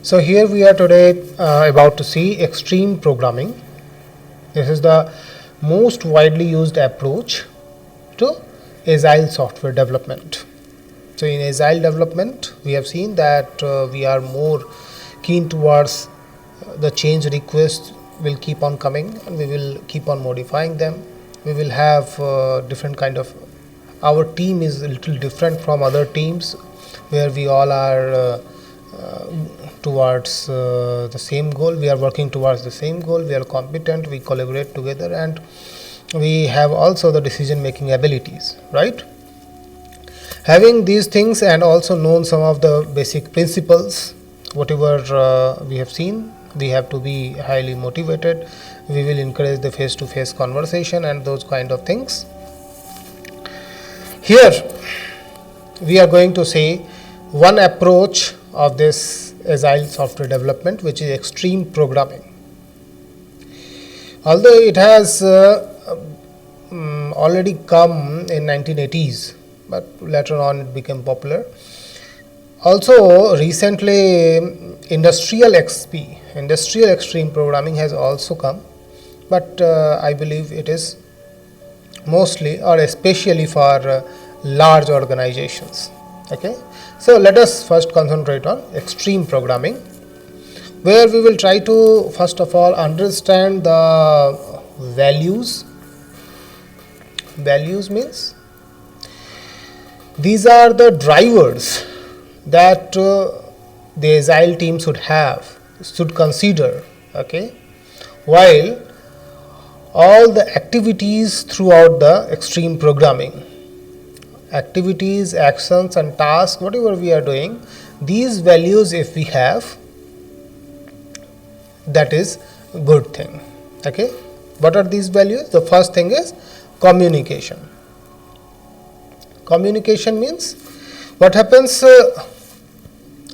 So here we are today about to see extreme programming. This is the most widely used approach to agile software development. So in agile development, we have seen that we are more keen towards the change requests will keep on coming and we will keep on modifying them. We will have different kind of, our team is a little different from other teams where we all are towards the same goal. We are working towards the same goal. We are competent, we collaborate together, and we have also the decision making abilities, right? Having these things and also known some of the basic principles, whatever we have seen, we have to be highly motivated. We will encourage the face to face conversation and those kind of things. Here we are going to say one approach of this agile software development, which is extreme programming. Although it has already come in 1980s, but later on it became popular. Also recently industrial extreme programming has also come, but I believe it is mostly or especially for large organizations. Okay, so let us first concentrate on extreme programming, where we will try to first of all understand the values. Values means these are the drivers that the agile team should consider, okay, while all the activities throughout the extreme programming, activities, actions and tasks, whatever we are doing, these values if we have, that is a good thing. Okay, what are these values? The first thing is communication. Communication means what happens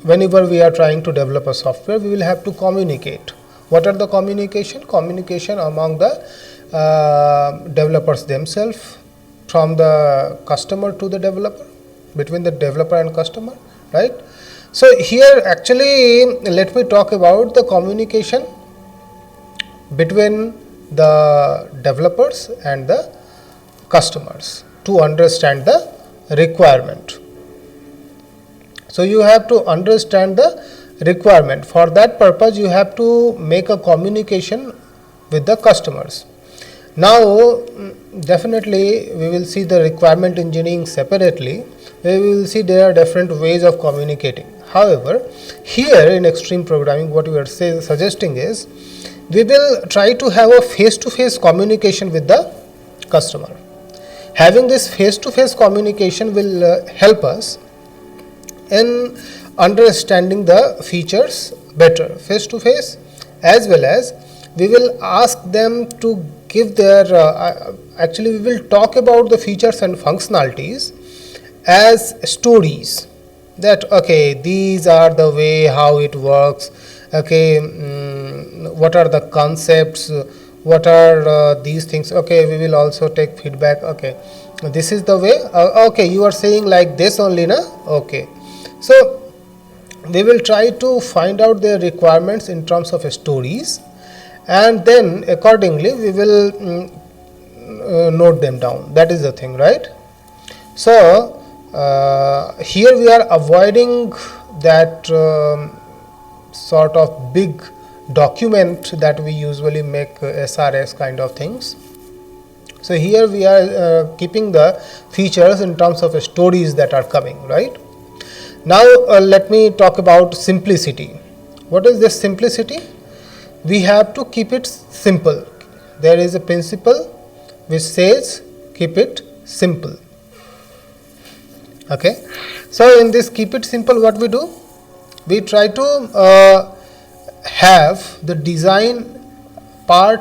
whenever we are trying to develop a software, we will have to communicate. What are the communication? Communication among the developers themselves, from the customer to the developer, between the developer and customer, right? So here actually let me talk about the communication between the developers and the customers to understand the requirement. So you have to understand the requirement. For that purpose you have to make a communication with the customers. Now definitely we will see the requirement engineering separately. We will see there are different ways of communicating. However, here in extreme programming what we are suggesting is we will try to have a face-to-face communication with the customer. Having this face-to-face communication will help us in understanding the features better face-to-face, as well as we will ask them to give their actually we will talk about the features and functionalities as stories, that okay, these are the way how it works, okay, what are the concepts, what are these things, okay, we will also take feedback, okay, this is the way, okay, you are saying like this only, na, okay. So we will try to find out their requirements in terms of stories, and then accordingly we will note them down. That is the thing, right? So here we are avoiding that sort of big document that we usually make SRS kind of things. So here we are keeping the features in terms of stories that are coming, right? Now let me talk about simplicity. What is this simplicity? We have to keep it simple. There is a principle which says keep it simple. Okay. So in this keep it simple, what we do? We try to have the design part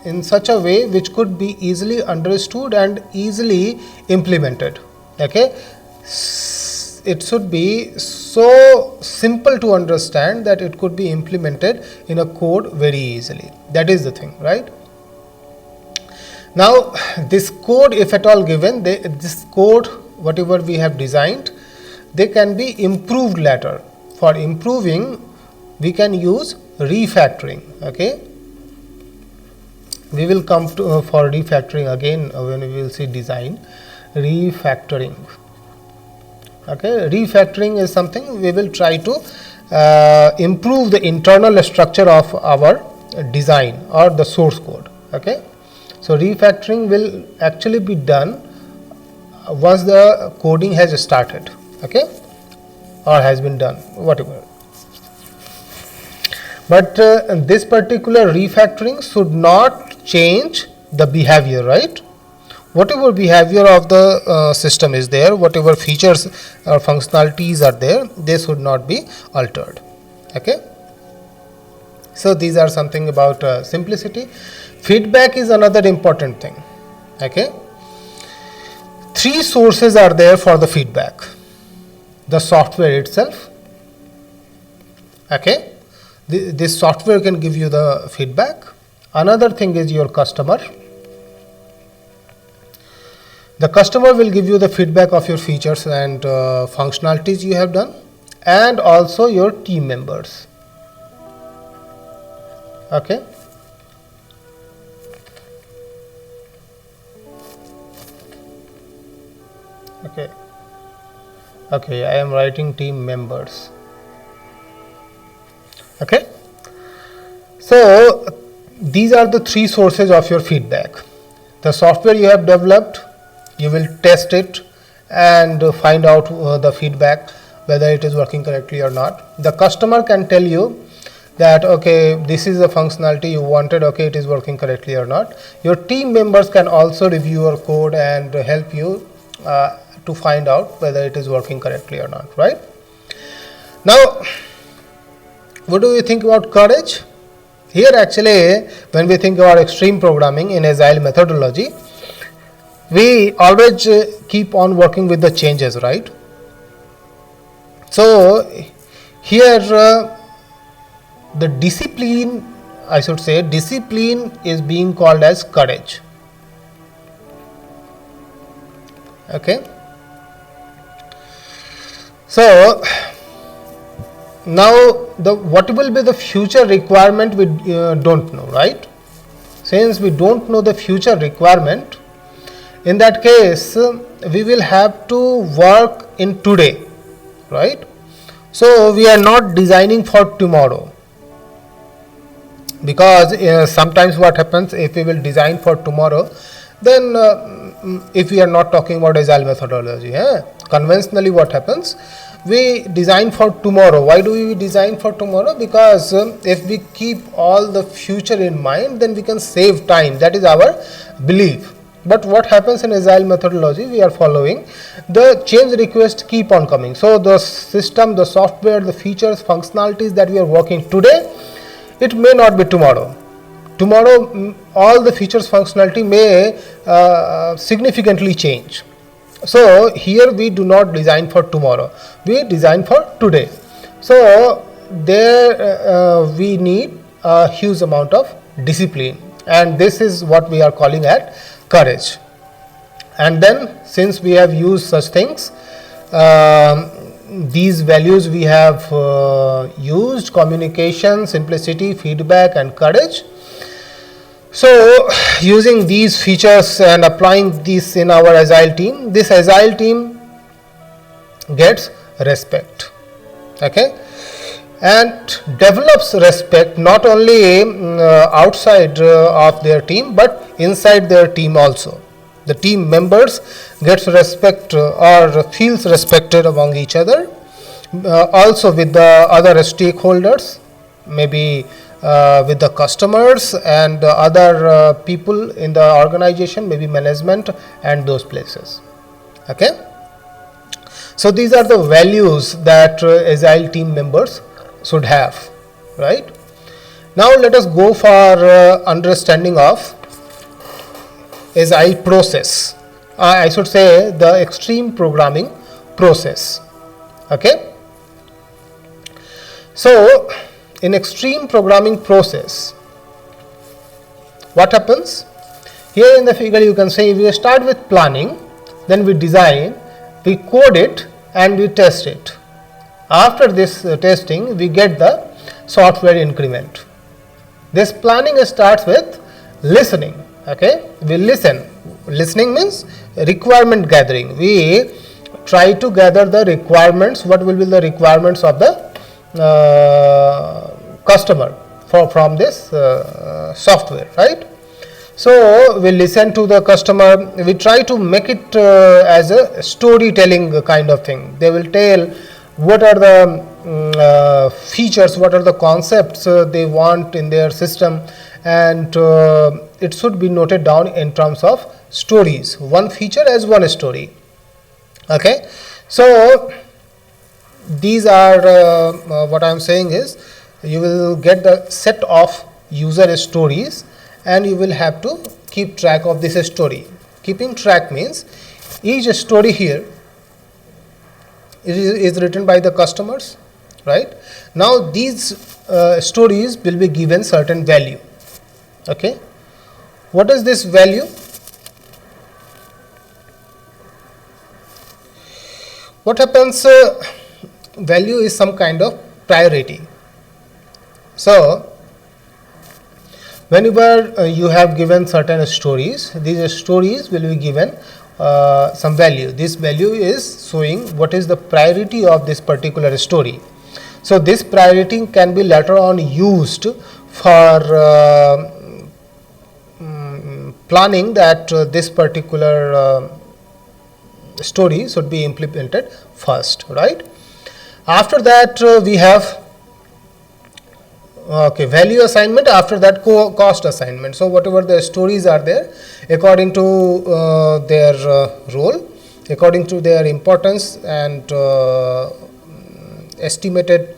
in such a way which could be easily understood and easily implemented. Okay. It should be so simple to understand that it could be implemented in a code very easily. That is the thing, right? Now this code, if at all given, this code whatever we have designed, they can be improved later. For improving, we can use refactoring. Okay, we will come to for refactoring again when we will see design. Refactoring. Okay, refactoring is something we will try to improve the internal structure of our design or the source code. Okay, so refactoring will actually be done once the coding has started. Okay, or has been done, whatever. But this particular refactoring should not change the behavior, right? Whatever behavior of the system is there, whatever features or functionalities are there, they should not be altered. Okay. So these are something about simplicity. Feedback is another important thing. Okay. 3 sources are there for the feedback. The software itself. Okay. This software can give you the feedback. Another thing is your customer. The customer will give you the feedback of your features and functionalities you have done, and also your team members. Okay. Okay. Okay, I am writing team members. Okay. So these are the 3 sources of your feedback. The software you have developed, you will test it and find out the feedback whether it is working correctly or not. The customer can tell you that okay, this is the functionality you wanted, okay, it is working correctly or not. Your team members can also review your code and help you to find out whether it is working correctly or not, right? Now, what do you think about courage? Here actually, when we think about extreme programming in agile methodology, we always keep on working with the changes, right? So here the discipline, I should say, discipline is being called as courage. Okay. So now what will be the future requirement we don't know, right? Since we don't know the future requirement, in that case we will have to work in today, right? So we are not designing for tomorrow, because sometimes what happens, if we will design for tomorrow, then if we are not talking about agile methodology, conventionally what happens, we design for tomorrow. Why do we design for tomorrow? Because if we keep all the future in mind, then we can save time. That is our belief. But what happens in agile methodology, we are following the change requests keep on coming. So the system, the software, the features, functionalities that we are working today, it may not be tomorrow. Tomorrow all the features, functionality may significantly change. So here we do not design for tomorrow, we design for today. So there we need a huge amount of discipline, and this is what we are calling at courage. And then since we have used such things, these values we have used: communication, simplicity, feedback and courage. So using these features and applying this in our agile team, this agile team gets respect, okay, and develops respect not only outside of their team but inside their team also. The team members gets respect or feels respected among each other, also with the other stakeholders, maybe with the customers and other people in the organization, maybe management and those places. Okay. So these are the values that agile team members should have, right? Now let us go for understanding of agile process. I should say the extreme programming process. Okay. So in extreme programming process, what happens? Here in the figure you can say we start with planning, then we design, we code it and we test it. After this testing we get the software increment. This planning starts with listening. Okay, we listen. Listening means requirement gathering. We try to gather the requirements. What will be the requirements of the customer from this software, right? So we listen to the customer. We try to make it as a storytelling kind of thing. They will tell what are the features, what are the concepts they want in their system, and it should be noted down in terms of stories. One feature as one story. Okay, so these are what I am saying is, you will get the set of user stories and you will have to keep track of this story. Keeping track means each story here is written by the customers, right? Now these stories will be given certain value. Okay, what is this value? What happens, value is some kind of priority. So whenever you have given certain stories, these stories will be given some value. This value is showing what is the priority of this particular story. So this priority can be later on used for planning that this particular story should be implemented first, right? After that we have value assignment. After that cost assignment. So whatever the stories are there, according to their role, according to their importance and estimated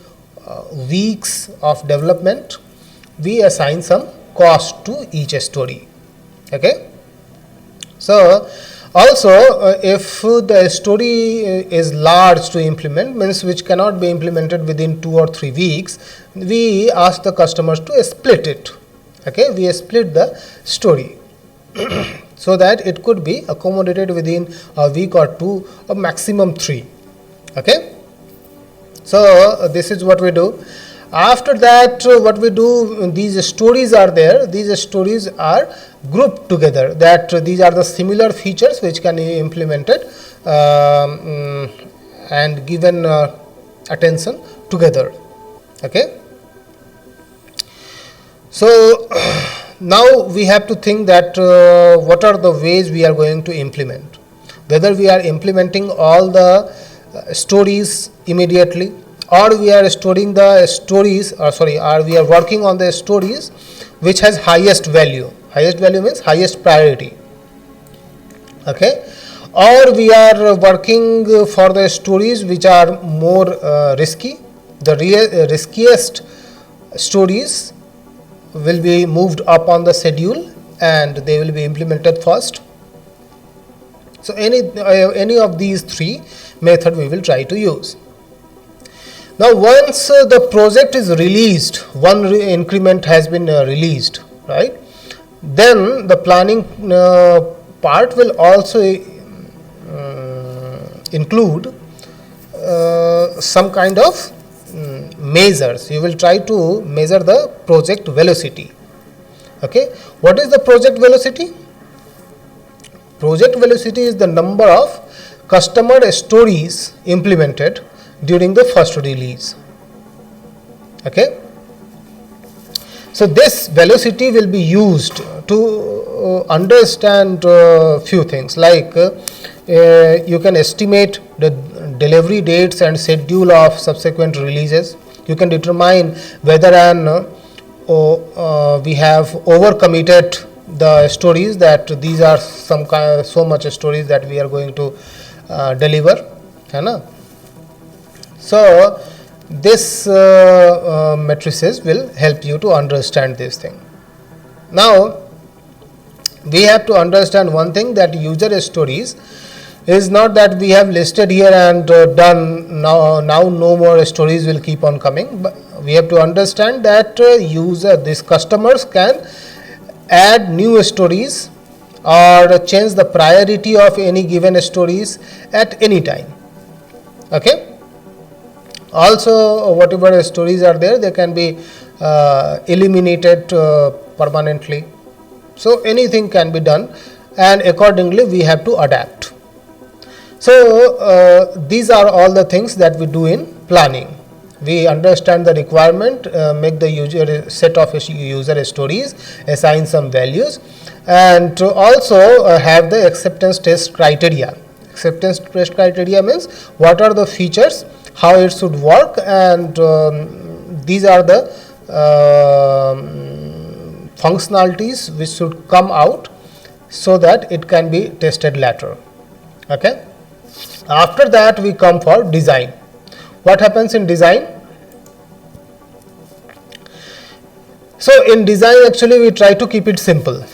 weeks of development, we assign some cost to each story. Okay, so also if the story is large to implement, means which cannot be implemented within 2 or 3 weeks, we ask the customers to split it. Okay, we split the story so that it could be accommodated within a week or 2 or maximum 3. Okay, so this is what we do. After that what we do, these stories are there, these stories are grouped together, that these are the similar features which can be implemented and given attention together. Okay, so now we have to think that what are the ways we are going to implement, whether we are implementing all the stories immediately, or we are storing the stories, or we are working on the stories which has highest value. Highest value means highest priority. Okay, or we are working for the stories which are more risky. The riskiest stories will be moved up on the schedule and they will be implemented first. So any of these 3 methods we will try to use. Now once the project is released, one increment has been released, right? Then the planning part will also include some kind of measures. You will try to measure the project velocity. Okay, what is the project velocity? Project velocity is the number of customer stories implemented during the first release. Okay, so this velocity will be used to understand few things, like you can estimate the delivery dates and schedule of subsequent releases. You can determine whether we have overcommitted the stories, that these are so much stories that we are going to deliver. So this matrices will help you to understand this thing. Now we have to understand one thing, that user stories is not that we have listed here and done. Now no more stories will keep on coming, but we have to understand that these customers can add new stories or change the priority of any given stories at any time. Okay, Also, whatever stories are there, they can be eliminated permanently. So anything can be done, and accordingly we have to adapt. So these are all the things that we do in planning. We understand the requirement, make the user set of user stories, assign some values, and also have the acceptance test criteria. Acceptance test criteria means what are the features, how it should work, and these are the functionalities which should come out so that it can be tested later. Okay. After that we come for design. What happens in design? So in design actually we try to keep it simple.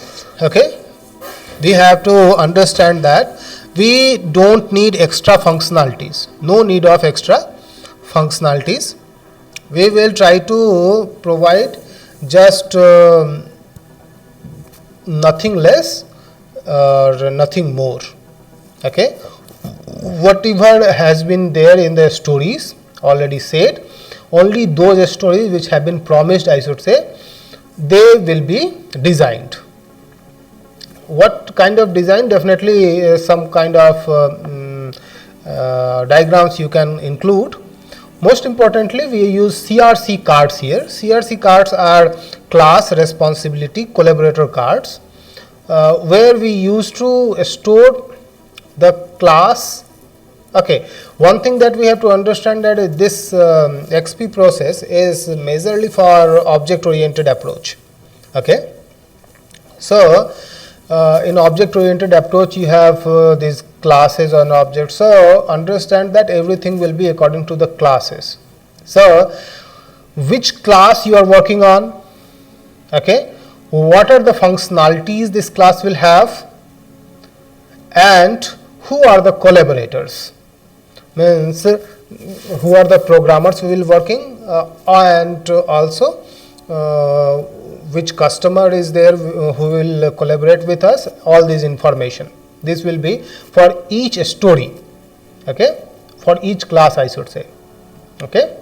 Okay. We have to understand that we don't need extra functionalities. No need of extra functionalities. We will try to provide just nothing less or nothing more. Okay. Whatever has been there in the stories already said, only those stories which have been promised, I should say, they will be designed. What kind of design? Definitely some kind of diagrams you can include. Most importantly, we use CRC cards here. CRC cards are class, responsibility, collaborator cards, where we used to store the class. Okay, one thing that we have to understand that this XP process is majorly for object oriented approach. Okay, so in object oriented approach you have these classes and objects. So understand that everything will be according to the classes. So which class you are working on? Okay, what are the functionalities this class will have, and who are the collaborators? Means who are the programmers who will working, and also which customer is there who will collaborate with us. All this information, this will be for each story. Okay, for each class I should say. Okay.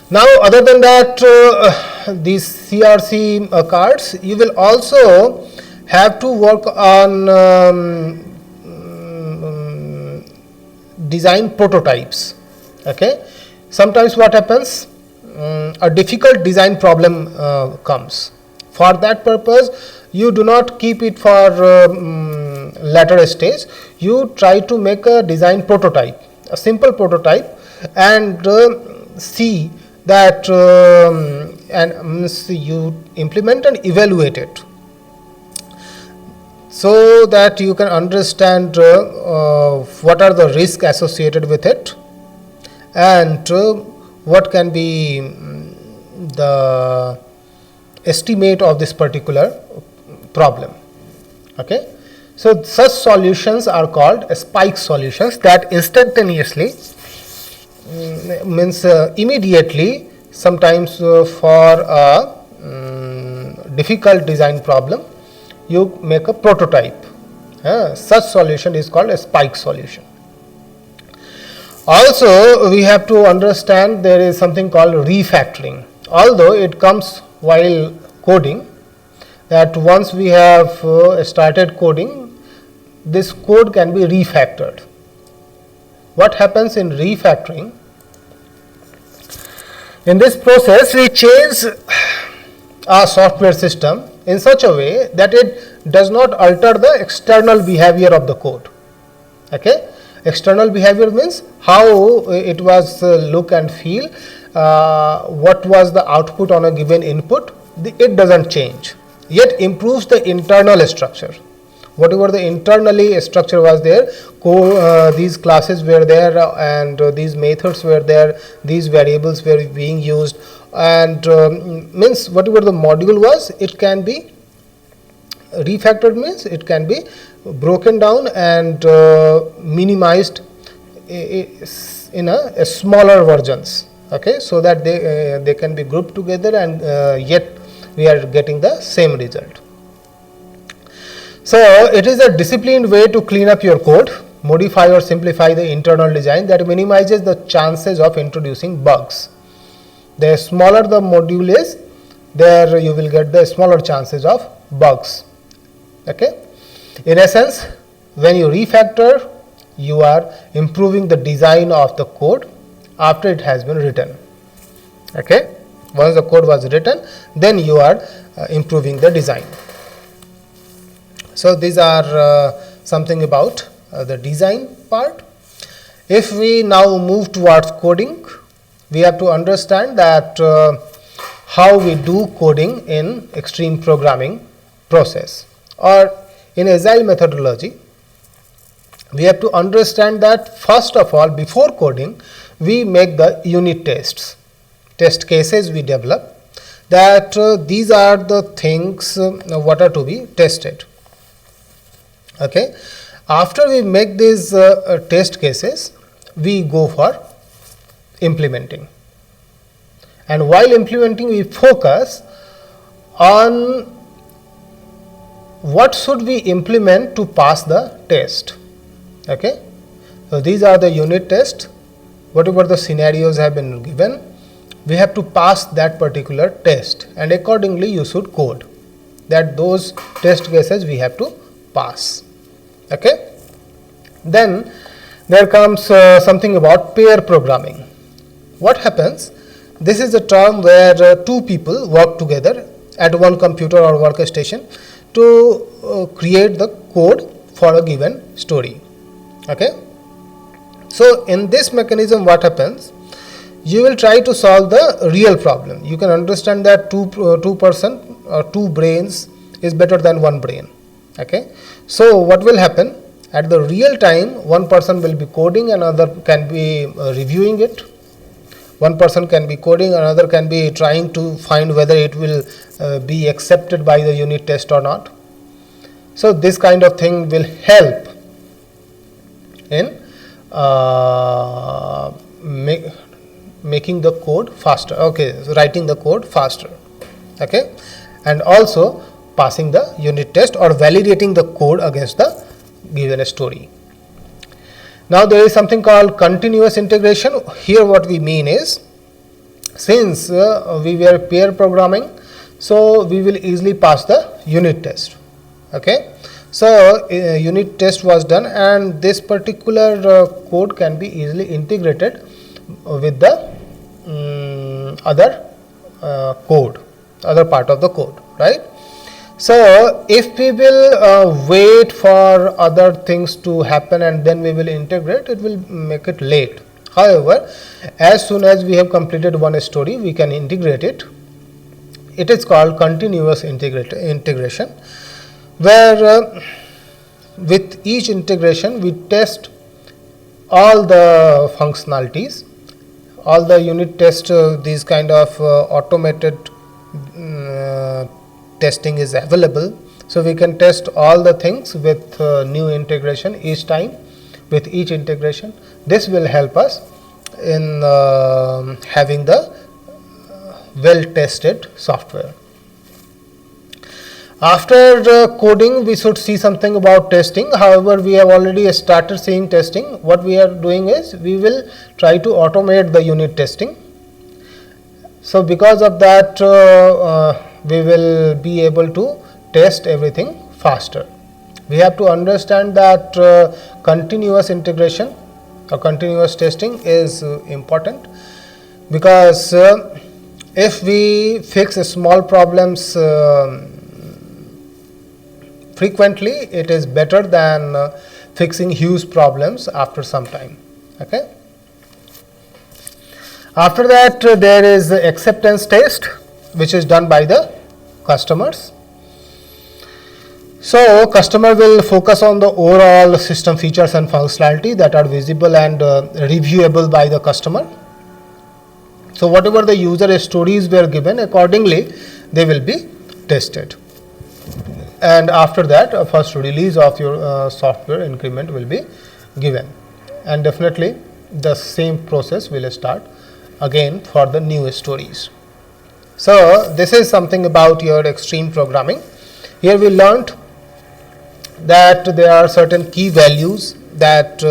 Now other than that, these CRC cards, you will also have to work on design prototypes. Okay, sometimes what happens, a difficult design problem comes. For that purpose you do not keep it for later stage. You try to make a design prototype, a simple prototype, and see that and you implement and evaluate it, so that you can understand what are the risks associated with it, and what can be the estimate of this particular problem. Okay. So such solutions are called spike solutions, that instantaneously means immediately, sometimes for a difficult design problem you make a prototype. Such solution is called a spike solution. Also we have to understand there is something called refactoring. Although it comes while coding, that once we have started coding, this code can be refactored. What happens in refactoring? In this process we change our software system in such a way that it does not alter the external behavior of the code. Okay. External behavior means how it was look and feel, what was the output on a given input, it doesn't change, yet improves the internal structure. Whatever the internally structure was there, these classes were there, and these methods were there, these variables were being used, and means whatever the module was, it can be refactored, means it can be broken down and minimized in a smaller versions. Okay, so that they can be grouped together, and yet we are getting the same result. So it is a disciplined way to clean up your code. modify or simplify the internal design that minimizes the chances of introducing bugs. The smaller the module is, there you will get the smaller chances of bugs. Okay. In essence, when you refactor, you are improving the design of the code after it has been written. Okay. Once the code was written, then you are improving the design. So these are something about the design part. If we now move towards coding, we have to understand that how we do coding in extreme programming process, or in agile methodology. We have to understand that first of all, before coding, we make the unit tests, test cases we develop, that these are the things what are to be tested. Okay. After we make these test cases, we go for implementing, and while implementing we focus on what should we implement to pass the test. Okay. So these are the unit tests. Whatever the scenarios have been given, we have to pass that particular test, and accordingly you should code that those test cases we have to pass. Okay. Then there comes something about pair programming. What happens? This is a term where two people work together at one computer or workstation to create the code for a given story. Okay. So in this mechanism, what happens? You will try to solve the real problem. You can understand that two person or two brains is better than one brain. Okay. So what will happen? At the real time, one person will be coding, another can be reviewing it. One person can be coding, another can be trying to find whether it will be accepted by the unit test or not. So this kind of thing will help in making the code faster. Okay, writing the code faster. Okay, and also passing the unit test or validating the code against the given story. Now there is something called continuous integration. Here what we mean is, since we were pair programming, so we will easily pass the unit test. Okay. So unit test was done, and this particular code can be easily integrated with the other code, other part of the code, right? So if we will wait for other things to happen and then we will integrate, it will make it late. However, as soon as we have completed one story, we can integrate it. It is called continuous integration, where with each integration we test all the functionalities, all the unit test, these kind of automated testing is available. So we can test all the things with new integration each time, with each integration. This will help us in having the well tested software. After coding, we should see something about testing. However, we have already started seeing testing. What we are doing is, we will try to automate the unit testing. So because of that, we will be able to test everything faster. We have to understand that continuous integration or continuous testing is important, because if we fix small problems frequently, it is better than fixing huge problems after some time. Okay. After that, there is the acceptance test, which is done by the customers. So customer will focus on the overall system features and functionality that are visible and reviewable by the customer. So whatever the user stories were given, accordingly they will be tested. And after that, a first release of your software increment will be given, and definitely the same process will start again for the new stories. So this is something about your extreme programming. Here we learnt that there are certain key values that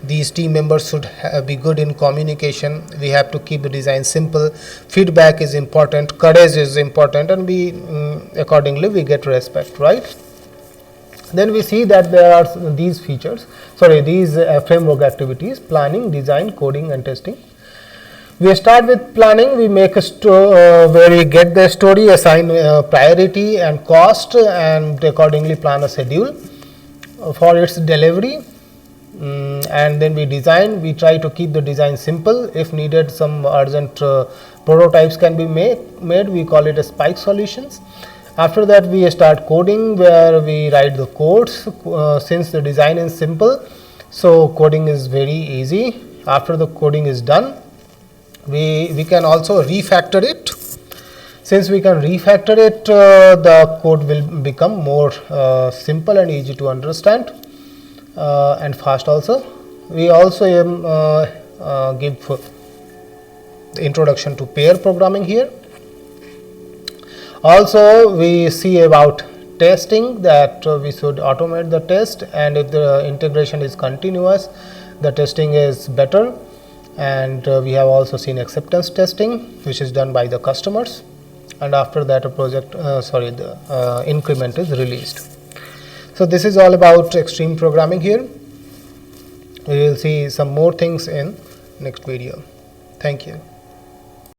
these team members should be good in communication. We have to keep the design simple. Feedback is important, courage is important, and we accordingly we get respect, right? Then we see that there are these features, these framework activities: planning, design, coding, and testing. We start with planning. We make a where we get the story, assign priority and cost, and accordingly plan a schedule for its delivery. And then we design. We try to keep the design simple. If needed, some urgent prototypes can be made. We call it a spike solutions. After that, we start coding, where we write the codes. Since the design is simple, so coding is very easy. After the coding is done, we can also refactor it. Since we can refactor it, the code will become more simple and easy to understand, and fast also. We also give the introduction to pair programming here. Also, we see about testing, that we should automate the test, and if the integration is continuous, the testing is better. And we have also seen acceptance testing, which is done by the customers, and after that a project the increment is released. So this is all about extreme programming here. We will see some more things in next video. Thank you.